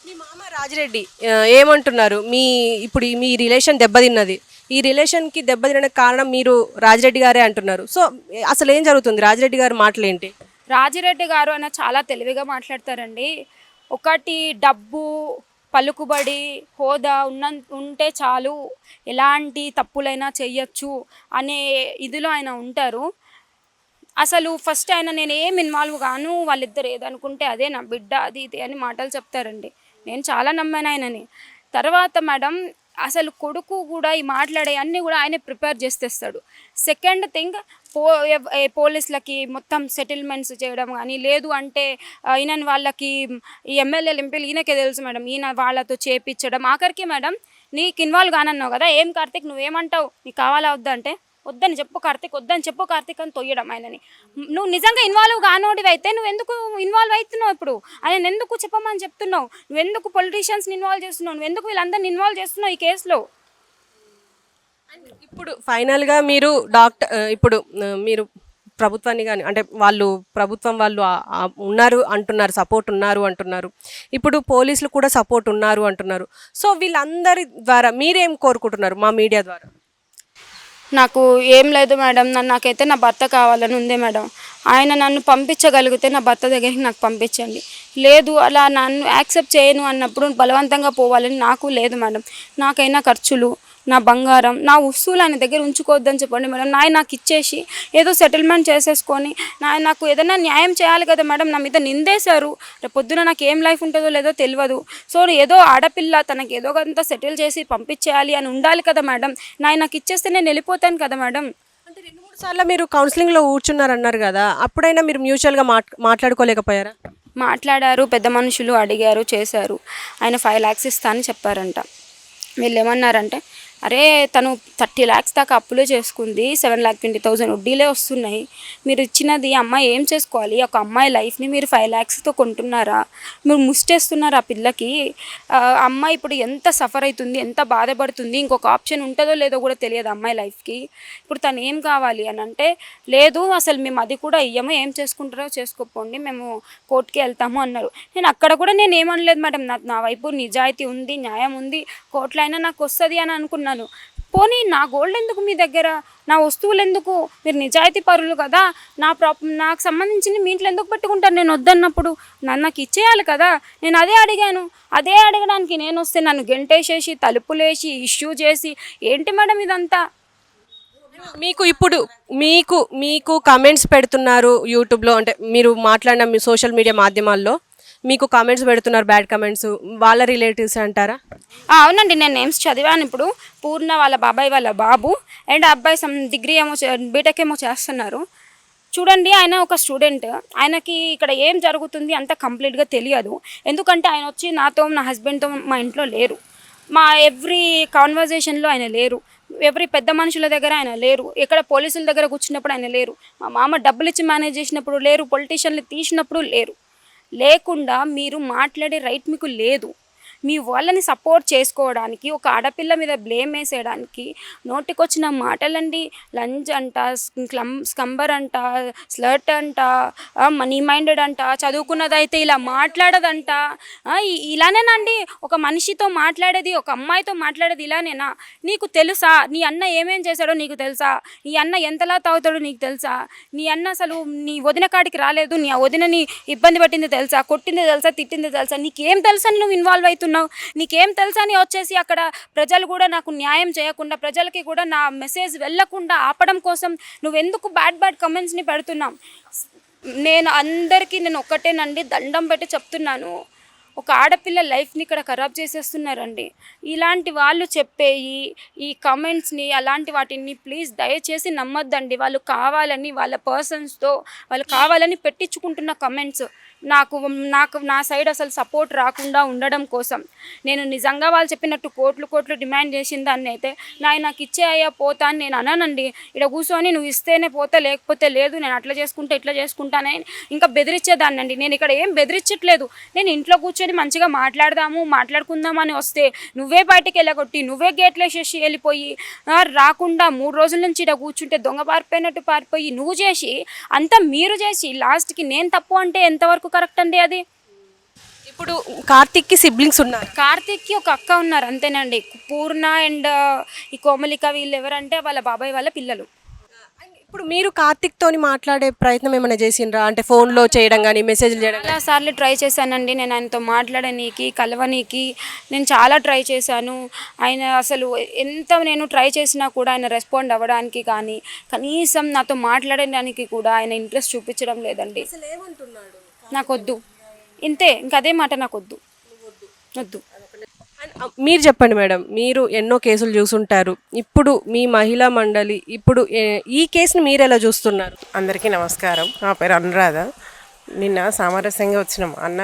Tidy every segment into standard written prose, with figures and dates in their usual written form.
మీ మామ రాజిరెడ్డి ఏమంటున్నారు? మీ రిలేషన్ దెబ్బతిన్నది. ఈ రిలేషన్‌కి దెబ్బతినడానికి కారణం మీరు రాజిరెడ్డి గారే అంటున్నారు. సో, అసలేం జరుగుతుంది? రాజిరెడ్డి గారి మాటలేంటి? రాజిరెడ్డి గారు ఆయన చాలా తెలివిగా మాట్లాడతారండి. ఒకటి డబ్బు, పలుకుబడి, హోదా ఉంటే చాలు, ఎలాంటి తప్పులైనా చెయ్యొచ్చు అనే ఇదిలో ఆయన ఉంటారు. అసలు ఫస్ట్ ఆయన నేనేం ఇన్వాల్వ్ గాను, వాళ్ళిద్దరు ఏదనుకుంటే అదే నా బిడ్డ అది ఇది అని మాటలు చెప్తారండి. నేను చాలా నమ్మాను ఆయనని. తర్వాత మేడం అసలు కొడుకు కూడా ఈ మాట్లాడే అన్నీ కూడా ఆయనే ప్రిపేర్ చేసి తెస్తాడు. సెకండ్ థింగ్ పో పోలీసులకి మొత్తం సెటిల్మెంట్స్ చేయడం కానీ, లేదు అంటే ఈయన వాళ్ళకి ఈ ఎమ్మెల్యేలు ఎంపీలు ఈయనకే తెలుసు మేడం, ఈయన వాళ్ళతో చేపించడం. ఆఖరికి మేడం నీకు ఇన్వాల్వ్ కానన్నావు కదా, ఏం కార్తీక్ నువ్వేమంటావు, నీకు కావాలా వద్దా అంటే, వద్దని చెప్పు కార్తీక్, వద్దని చెప్పు కార్తీక్ అని తొయ్యడం ఆయనని. నువ్వు నిజంగా ఇన్వాల్వ్ కానోడివి అయితే నువ్వు ఎందుకు ఇన్వాల్వ్ అవుతున్నావు? ఇప్పుడు ఆయన ఎందుకు చెప్పమని చెప్తున్నావు? నువ్వెందుకు పొలిటీషియన్స్ని ఇన్వాల్వ్ చేస్తున్నావు? నువ్వెందుకు వీళ్ళందరినీ ఇన్వాల్వ్ చేస్తున్నావు ఈ కేసులో? ఇప్పుడు ఫైనల్‌గా మీరు ప్రభుత్వాన్ని గాని అంటే ప్రభుత్వం వాళ్ళు ఉన్నారు అంటున్నారు. సపోర్ట్ ఉన్నారు అంటున్నారు. ఇప్పుడు పోలీసులు కూడా సపోర్ట్ ఉన్నారు అంటున్నారు. సో, వీళ్ళందరి ద్వారా మీరేం కోరుకుంటున్నారు మా మీడియా ద్వారా? నాకు ఏం లేదు మేడం, నాకైతే నా భర్త కావాలని ఉంది మేడం. ఆయన నన్ను పంపించగలిగితే నా భర్త దగ్గరికి నాకు పంపించండి. లేదు అలా నన్ను యాక్సెప్ట్ చేయను అన్నప్పుడు బలవంతంగా పోవాలని నాకు లేదు మేడం. నాకైనా ఖర్చులు, నా బంగారం, నా వస్తువులు ఆయన దగ్గర ఉంచుకోవద్దని చెప్పండి మేడం. నాకు ఇచ్చేసి ఏదో సెటిల్మెంట్ చేసేసుకొని నాకు ఏదైనా న్యాయం చేయాలి కదా మేడం. నా మీద నిందేశారు. రేపు పొద్దున నాకు ఏం లైఫ్ ఉంటుందో లేదో తెలియదు. సో ఏదో ఆడపిల్ల తనకి ఏదో కొంత సెటిల్ చేసి పంపించేయాలి అని ఉండాలి కదా మేడం. నాకు ఇచ్చేస్తే నేను వెళ్ళిపోతాను కదా మేడం. అంటే 2, 3 సార్లు మీరు కౌన్సిలింగ్‌లో కూర్చున్నారన్నారు గదా! అప్పుడైనా మీరు మ్యూచువల్‌గా మాట్లాడుకోలేకపోయారా? మాట్లాడారు, పెద్ద మనుషులు అడిగారు, చేశారు. ఆయన 5 lakhs ఇస్తా అని చెప్పారంట. వీళ్ళు ఏమన్నారంటే, అరే తను 30 lakhs దాకా అప్పులే చేసుకుంది, 7,20,000 వడ్డీలే వస్తున్నాయి, మీరు ఇచ్చినది అమ్మాయి ఏం చేసుకోవాలి? ఒక అమ్మాయి లైఫ్ని మీరు 5 lakhsతో కొంటున్నారా? మీరు ముష్టేస్తున్నారు ఆ పిల్లకి. అమ్మాయి ఇప్పుడు ఎంత సఫర్ అవుతుంది, ఎంత బాధపడుతుంది, ఇంకొక ఆప్షన్ ఉంటుందో లేదో కూడా తెలియదు అమ్మాయి లైఫ్కి. ఇప్పుడు తను ఏం కావాలి అని అంటే, లేదు అసలు మేము అది కూడా ఇయ్యము, ఏం చేసుకుంటారో చేసుకోపోండి, మేము కోర్టుకి వెళ్తాము అన్నారు. నేను అక్కడ కూడా నేను ఏమనలేదు మేడం. నా వైపు నిజాయితీ ఉంది, న్యాయం ఉంది, కోర్టులో అయినా నాకు వస్తుంది అని అనుకున్నాను. పోనీ నా గోల్డ్ ఎందుకు మీ దగ్గర, నా వస్తువులు ఎందుకు? మీరు నిజాయితీ పరులు కదా, నాకు సంబంధించింది మీ ఇంట్లో ఎందుకు పెట్టుకుంటారు నేను వద్దన్నప్పుడు? నాకు ఇచ్చేయాలి కదా. నేను అదే అడిగాను. అదే అడగడానికి నేను వస్తే నన్ను గెంటేసేసి తలుపులేసి ఇష్యూ చేసి ఏంటి మేడం ఇదంతా? మీకు ఇప్పుడు మీకు కామెంట్స్ పెడుతున్నారు యూట్యూబ్‌లో, అంటే మీరు మాట్లాడిన మీ సోషల్ మీడియా మాధ్యమాల్లో మీకు కామెంట్స్ పెడుతున్నారు, బ్యాడ్ కామెంట్స్. వాళ్ళ రిలేటివ్స్ అంటారా? అవునండి, నేను నేమ్స్ చదివాను. ఇప్పుడు పూర్ణ వాళ్ళ బాబాయ్ వాళ్ళ బాబు అండ్ అబ్బాయి డిగ్రీ ఏమో బీటెక్ ఏమో చేస్తున్నారు. చూడండి, ఆయన ఒక స్టూడెంట్. ఆయనకి ఇక్కడ ఏం జరుగుతుంది అంత కంప్లీట్గా తెలియదు. ఎందుకంటే ఆయన వచ్చి నాతో, నా హస్బెండ్తో మా ఇంట్లో లేరు. మా ఎవ్రీ కాన్వర్జేషన్లో ఆయన లేరు. ఎవరి పెద్ద మనుషుల దగ్గర ఆయన లేరు. ఎక్కడ పోలీసుల దగ్గర కూర్చున్నప్పుడు ఆయన లేరు. మా మామ డబ్బులు ఇచ్చి మేనేజ్ చేసినప్పుడు లేరు. పొలిటీషియన్లు తీసినప్పుడు లేరు. లేకుండా మీరు మాట్లాడే రైట్ మీకు లేదు. మీ వాళ్ళని సపోర్ట్ చేసుకోవడానికి, ఒక ఆడపిల్ల మీద బ్లేమ్ వేసేయడానికి నోటికొచ్చిన మాటలండి. లంజ్ అంట, స్కంబర్ అంట, స్లర్ట్ అంట, మనీ మైండెడ్ అంట, చదువుకున్నదైతే ఇలా మాట్లాడదంట. ఇలానేనండి ఒక మనిషితో మాట్లాడేది, ఒక అమ్మాయితో మాట్లాడేది ఇలానేనా? నీకు తెలుసా నీ అన్న ఏమేం చేశాడో? నీకు తెలుసా నీ అన్న ఎంతలా తాగుతాడో? నీకు తెలుసా నీ అన్న అసలు నీ వదిన కాడికి రాలేదు, నీ వదినని ఇబ్బంది పెట్టింది తెలుసా, కొట్టింది తెలుసా, తిట్టింది తెలుసా? నీకేం తెలుసా నువ్వు ఇన్వాల్వ్ అవుతున్నావు? నీకేం తెలుసా అని వచ్చేసి అక్కడ ప్రజలు కూడా నాకు న్యాయం చేయకుండా, ప్రజలకి కూడా నా మెసేజ్ వెళ్ళకుండా ఆపడం కోసం నువ్వెందుకు బ్యాడ్ కమెంట్స్ని పెడుతున్నావు? నేను ఒక్కటేనండి దండం పెట్టి చెప్తున్నాను, ఒక ఆడపిల్ల లైఫ్ని ఇక్కడ ఖరాబ్ చేసేస్తున్నారండి. ఇలాంటి వాళ్ళు చెప్పేయి ఈ కమెంట్స్ని, అలాంటి వాటిని ప్లీజ్ దయచేసి నమ్మొద్దండి. వాళ్ళు కావాలని వాళ్ళ పర్సన్స్తో వాళ్ళు కావాలని పెట్టించుకుంటున్న కమెంట్స్. నాకు నాకు నా సైడ్ అసలు సపోర్ట్ రాకుండా ఉండడం కోసం నేను నిజంగా వాళ్ళు చెప్పినట్టు కోట్లు డిమాండ్ చేసిన దాన్ని అయితే నాకు ఇచ్చేయ్యా పోతా అని నేను అన్నానండి. ఇక్కడ కూర్చొని నువ్వు ఇస్తేనే పోతా, లేకపోతే లేదు, నేను అట్లా చేసుకుంటా ఇట్లా చేసుకుంటానని ఇంకా బెదిరించేదాన్ని అండి. నేను ఇక్కడ ఏం బెదిరించట్లేదు. నేను ఇంట్లో కూర్చొని మంచిగా మాట్లాడుకుందాం అని వస్తే నువ్వే బయటికి వెళ్ళగొట్టి, నువ్వే గేట్లు వేసేసి వెళ్ళిపోయి, రాకుండా 3 రోజుల నుంచి ఇక్కడ కూర్చుంటే దొంగ పారిపోయినట్టు పారిపోయి నువ్వు చేసి, అంతా మీరు చేసి లాస్ట్కి నేను తప్పు అంటే ఎంతవరకు కరెక్ట్ అండి అది? ఇప్పుడు కార్తిక్కి సిబ్లింగ్స్ ఉన్నారు. కార్తీక్కి ఒక అక్క ఉన్నారు అంతేనండి. పూర్ణ అండ్ ఈ కోమలిక వీళ్ళు ఎవరంటే వాళ్ళ బాబాయ్ వాళ్ళ పిల్లలు. ఇప్పుడు మీరు కార్తిక్ తోని మాట్లాడే ప్రయత్నం ఏమైనా చేసిండ్రా? అంటే ఫోన్లో చేయడం కానీ మెసేజ్లు చేయడం చాలా సార్లు ట్రై చేశానండి. నేను ఆయనతో మాట్లాడనీకి, కలవనీకి నేను చాలా ట్రై చేశాను. ఆయన అసలు ఎంత నేను ట్రై చేసినా కూడా ఆయన రెస్పాండ్ అవ్వడానికి కానీ, కనీసం నాతో మాట్లాడడానికి కూడా ఆయన ఇంట్రెస్ట్ చూపించడం లేదండి. నాకొద్దు, ఇంతే, ఇంకదే మాట, నాకొద్దు, వద్దు. మీరు చెప్పండి మేడం, మీరు ఎన్నో కేసులు చూసుంటారు. ఇప్పుడు మీ మహిళా మండలి ఇప్పుడు ఈ కేసుని మీరు ఎలా చూస్తున్నారు? అందరికీ నమస్కారం. నా పేరు అనురాధ. నిన్న సామరస్యంగా వచ్చినాము అన్న.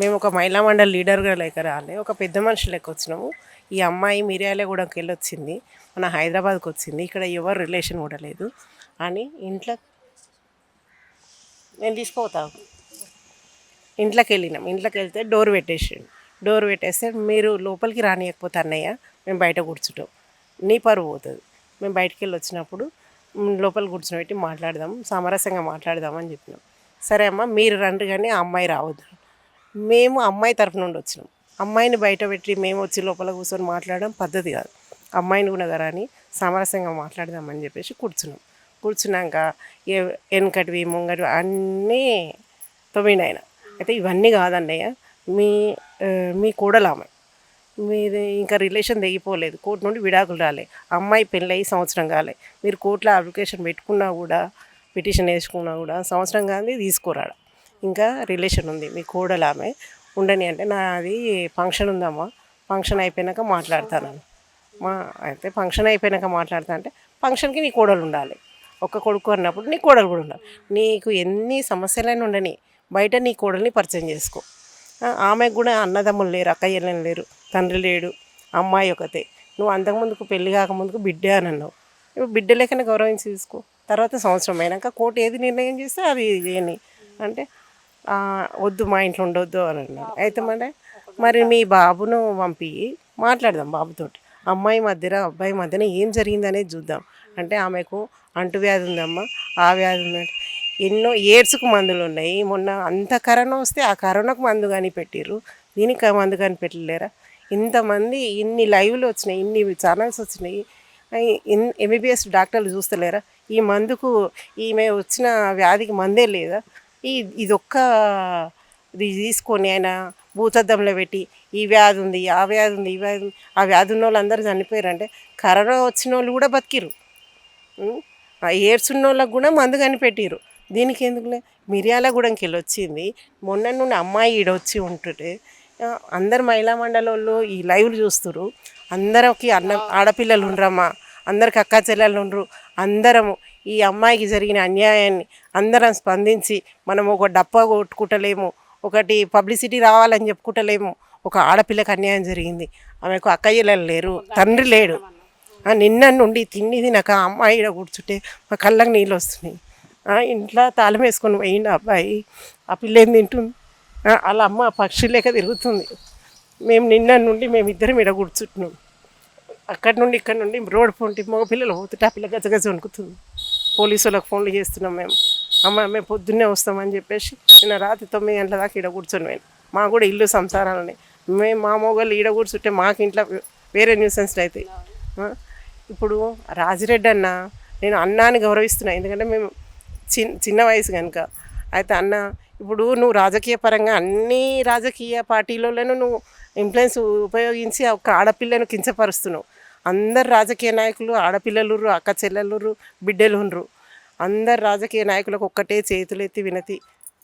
మేము ఒక మహిళా మండలి లీడర్గా లేక రాలే, ఒక పెద్ద మనిషి లెక్క వచ్చినాము. ఈ అమ్మాయి మిర్యాలగూడెంకి వెళ్ళి వచ్చింది, మన హైదరాబాద్కి వచ్చింది, ఇక్కడ ఎవరు రిలేషన్ కూడా లేదు అని ఇంట్లో నేను తీసుకుపోతాను. ఇంట్లోకి వెళ్ళినాం. ఇంట్లోకి వెళ్తే డోర్ పెట్టేస్తే మీరు లోపలికి రానియకపోతే అన్నయ్య మేము బయట కూర్చుంటాం, నీ పరువు పోతుంది. మేము బయటికి వెళ్ళి వచ్చినప్పుడు లోపల కూర్చోబెట్టి మాట్లాడదాం, సామరస్యంగా మాట్లాడదాం అని చెప్పినాం. సరే అమ్మ మీరు రండి కానీ ఆ అమ్మాయి రావద్దు. మేము అమ్మాయి తరఫు నుండి వచ్చినాం. అమ్మాయిని బయట పెట్టి మేము వచ్చి లోపల కూర్చొని మాట్లాడడం పద్ధతి కాదు. అమ్మాయిని కూడా కదా అని సామరస్యంగా మాట్లాడదామని చెప్పేసి కూర్చున్నాక వెనకటివి ముంగటివి అన్నీ తొమ్మినాయన. అయితే ఇవన్నీ కాదన్నయ్య, మీ కూడలామె, మీది ఇంకా రిలేషన్ తెగిపోలేదు, కోర్టు నుండి విడాకులు రాలే, అమ్మాయి పెళ్ళయి సంవత్సరం కాలే, మీరు కోర్టులో అప్లికేషన్ పెట్టుకున్నా కూడా, పిటిషన్ వేసుకున్నా కూడా సంవత్సరం కానీ తీసుకోరాడు, ఇంకా రిలేషన్ ఉంది, మీ కూడలామె ఉండని. అంటే నాది ఫంక్షన్ ఉందమ్మా, ఫంక్షన్ అయిపోయినాక మాట్లాడతాను. అయితే ఫంక్షన్ అయిపోయినాక మాట్లాడతా అంటే ఫంక్షన్కి నీ కోడలు ఉండాలి, ఒక్క కొడుకు అన్నప్పుడు నీ కోడలు కూడా ఉండాలి. నీకు ఎన్ని సమస్యలైనా ఉండని, బయట నీ కోడల్ని పరిచయం చేసుకో. ఆమెకు కూడా అన్నదమ్ములు లేరు, అక్కయ్యలు లేరు, తండ్రి లేడు, అమ్మాయి ఒకతే. నువ్వు అంతకుముందుకు పెళ్ళి కాకముందుకు బిడ్డే అని అన్నావు, ఇప్పుడు బిడ్డ లేకనే గౌరవించి తీసుకో. తర్వాత సంవత్సరం అయినాక కోర్టు ఏది నిర్ణయం చేస్తే అది చేయని అంటే వద్దు, మా ఇంట్లో ఉండొద్దు అని అన్నాడు. అయితే మరి మీ బాబును పంపి మాట్లాడదాం బాబుతోటి, అమ్మాయి మధ్యన అబ్బాయి మధ్యన ఏం జరిగిందనేది చూద్దాం. అంటే ఆమెకు అంటువ్యాధి ఉందమ్మా, ఆ వ్యాధి ఉందంటే ఎన్నో ఎయిడ్స్కు మందులు ఉన్నాయి. మొన్న అంత కరోనా వస్తే ఆ కరోనాకు మందు కానీ పెట్టిర్రు, దీనికి మందు కానీ పెట్టలేరా? ఇంతమంది ఇన్ని లైవ్లు వచ్చినాయి, ఇన్ని ఛానల్స్ వచ్చినాయి, ఎంబీబీఎస్ డాక్టర్లు చూస్తలేరా? ఈ మందుకు ఈమె వచ్చిన వ్యాధికి మందే లేదా? ఇదొక్క ఇది తీసుకొని ఆయన భూతద్దంలో పెట్టి ఈ వ్యాధి ఉంది, ఆ వ్యాధి ఉంది, ఈ వ్యాధి ఉంది, ఆ వ్యాధి ఉన్న వాళ్ళు అందరూ చనిపోయారంటే కరోనా వచ్చిన వాళ్ళు కూడా బతికిరు, ఆ ఎయిడ్స్ ఉన్న వాళ్ళకు కూడా మందు కనిపెట్టిరు. దీనికి ఎందుకులే? మిర్యాలగూడెంకి వెళ్ళి వచ్చింది, మొన్న నుండి అమ్మాయి ఈడొచ్చి ఉంటుంటే అందరు మహిళా మండలి వాళ్ళు ఈ లైవ్లు చూస్తున్నారు. అందరికి ఆడపిల్లలు ఉండరమ్మా, అందరికి అక్క చెల్లెళ్ళు ఉండరు. అందరము ఈ అమ్మాయికి జరిగిన అన్యాయాన్ని అందరం స్పందించి మనం ఒక డప్పా కొట్టుకుంటలేము, ఒకటి పబ్లిసిటీ రావాలని చెప్పుకుంటలేము. ఒక ఆడపిల్లకి అన్యాయం జరిగింది, ఆమెకు అక్కయ్యలు లేరు, తండ్రి లేడు. నిన్న నుండి తిండి తినక అమ్మాయి ఈడ కూర్చుంటే మా కళ్ళకి నీళ్ళు వస్తున్నాయి. ఇంట్లో తాళం వేసుకొని పోయిండు అబ్బాయి, ఆ పిల్ల ఏం తింటుంది? వాళ్ళ అమ్మ పక్షి లేక తిరుగుతుంది. మేము నిన్న నుండి మేమిద్దరం ఈడ కూర్చుంటున్నాం. అక్కడి నుండి ఇక్కడ నుండి రోడ్ పోంటి మగ పిల్లలు పోతుంటే ఆ పిల్ల గజగజ వణుకుతుంది. పోలీసు వాళ్ళకి ఫోన్లు చేస్తున్నాం మేము, అమ్మ మేము పొద్దున్నే వస్తామని చెప్పేసి నిన్న రాత్రి 9 గంటల దాకా ఈడ కూర్చొని పోయాను. మాకు కూడా ఇల్లు సంసారాలని, మేము మా మొగలు ఈడ కూర్చుంటే మాకు ఇంట్లో వేరే న్యూసెన్స్లు అవుతాయి. ఇప్పుడు రాజిరెడ్డి అన్న, నేను అన్నాని గౌరవిస్తున్నాను, ఎందుకంటే మేము చిన్న వయసు కనుక. అయితే అన్న, ఇప్పుడు నువ్వు రాజకీయ పరంగా అన్ని రాజకీయ పార్టీలలోనూ నువ్వు ఇన్ఫ్లుయెన్స్ ఉపయోగించి ఒక ఆడపిల్లను కించపరుస్తున్నావు. అందరు రాజకీయ నాయకులు ఆడపిల్లలు, అక్క చెల్లెలు, బిడ్డలు ఉండరు. అందరు రాజకీయ నాయకులకు ఒక్కటే చేతులెత్తి వినతి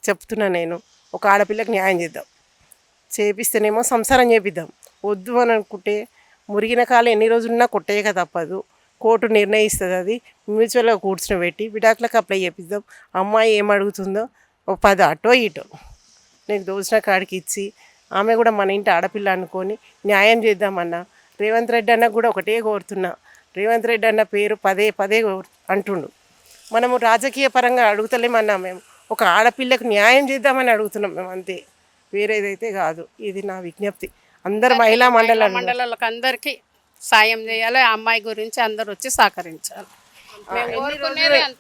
చెప్తున్నా నేను, ఒక ఆడపిల్లకి న్యాయం చేద్దాం, చేపిస్తేనేమో సంసారం చేపిద్దాం. వద్దు అని అనుకుంటే మురిగిన కాలం ఎన్ని రోజులున్నా కొట్టేయక తప్పదు, కోర్టు నిర్ణయిస్తుంది. అది మ్యూచువల్గా కూర్చుని విడాకులకు అప్లై చేపిద్దాం. అమ్మాయి ఏమడుగుతుందో ఒక 10 అటో ఇటో నీకు దోచిన కాడికి ఇచ్చి, ఆమె కూడా మన ఇంటి ఆడపిల్ల అనుకొని న్యాయం చేద్దామన్నా. రేవంత్ రెడ్డి అన్న కూడా ఒకటే కోరుతున్నా, రేవంత్ రెడ్డి అన్న పేరు పదే అంటుండు. మనము రాజకీయ పరంగా అడుగుతలేమన్నా, మేము ఒక ఆడపిల్లకు న్యాయం చేద్దామని అడుగుతున్నాం మేము, అంతే, వేరేదైతే కాదు. ఇది నా విజ్ఞప్తి. అందరు మహిళా మండలాలకు అందరికీ సాయం చేయాలి, ఆ అమ్మాయి గురించి అందరు వచ్చి సహకరించాలి.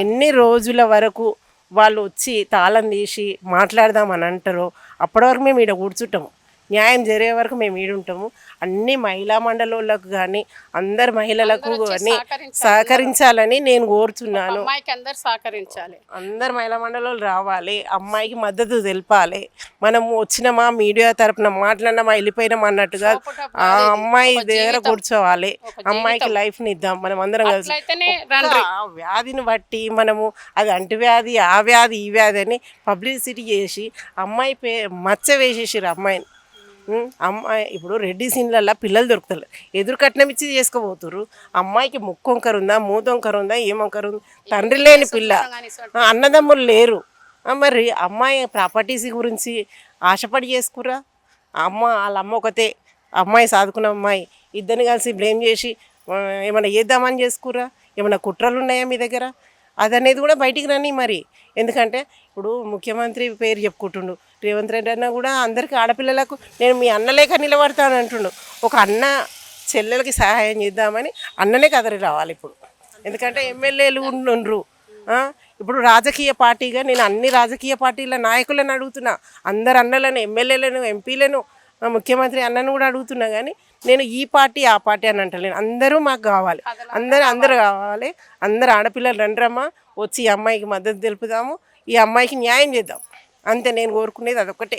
ఎన్ని రోజుల వరకు వాళ్ళు వచ్చి తాళం తీసి మాట్లాడదామని అంటారో అప్పటి వరకు మేము ఇక్కడ కూర్చుంటాము. న్యాయం జరిగే వరకు మేము ఈడుంటాము. అన్ని మహిళా మండలోళ్ళకు కానీ అందరు మహిళలకు కానీ సహకరించాలని నేను కోరుతున్నాను. అమ్మాయికి అందరు సహకరించాలి. అందరు మహిళా మండలాలు రావాలి, అమ్మాయికి మద్దతు తెలపాలి. మనం వచ్చినామా మీడియా తరపున మాట్లాడినామా వెళ్ళిపోయినామా అన్నట్టుగా ఆ అమ్మాయి దగ్గర కూర్చోవాలి. అమ్మాయికి లైఫ్ని ఇద్దాం మనం అందరం కలిసి. అట్లయితేనే ఆ వ్యాధిని బట్టి మనము అది అంటువ్యాధి ఆ వ్యాధి ఈ వ్యాధి అని పబ్లిసిటీ చేసి అమ్మాయి మచ్చ వేసేసారు అమ్మాయిని. అమ్మాయి ఇప్పుడు రెడ్డి సీన్లల్లో పిల్లలు దొరుకుతారు, ఎదురు కట్నం ఇచ్చి చేసుకోబోతున్నారు. అమ్మాయికి ముక్కు వంకర ఉందా, మూత వంకర ఉందా, ఏం వంకర ఉంది, తండ్రి లేని పిల్ల, అన్నదమ్ములు లేరు. మరి అమ్మాయి ప్రాపర్టీస్ గురించి ఆశపడి చేసుకురా? వాళ్ళ అమ్మ ఒకతే, అమ్మాయి సాదుకున్న అమ్మాయి, ఇద్దరిని కలిసి బ్లేమ్ చేసి ఏమైనా చేద్దామని చేసుకురా? ఏమైనా కుట్రలు ఉన్నాయా మీ దగ్గర? అదనేది కూడా బయటికి రాని మరి. ఎందుకంటే ఇప్పుడు ముఖ్యమంత్రి పేరు చెప్పుకుంటుండు రేవంత్ రెడ్డి అన్న కూడా అందరికీ ఆడపిల్లలకు నేను మీ అన్నలేక నిలబడతాను అంటుండు. ఒక అన్న చెల్లెలకి సహాయం చేద్దామని అన్ననే కదరి రావాలి ఇప్పుడు. ఎందుకంటే ఎమ్మెల్యేలు ఉండ్రు. ఇప్పుడు రాజకీయ పార్టీగా నేను అన్ని రాజకీయ పార్టీల నాయకులను అడుగుతున్నా, అందరు అన్నలను, ఎమ్మెల్యేలను, ఎంపీలను, ముఖ్యమంత్రి అన్నను కూడా అడుగుతున్నా. కానీ నేను ఈ పార్టీ ఆ పార్టీ అని అంటలేను. అందరూ మాకు కావాలి, అందరూ కావాలి. అందరు ఆడపిల్లలు రండ్రమ్మా, వచ్చి ఈ అమ్మాయికి మద్దతు తెలుపుదాము, ఈ అమ్మాయికి న్యాయం చేద్దాం. అంతే నేను కోరుకునేది అదొక్కటే.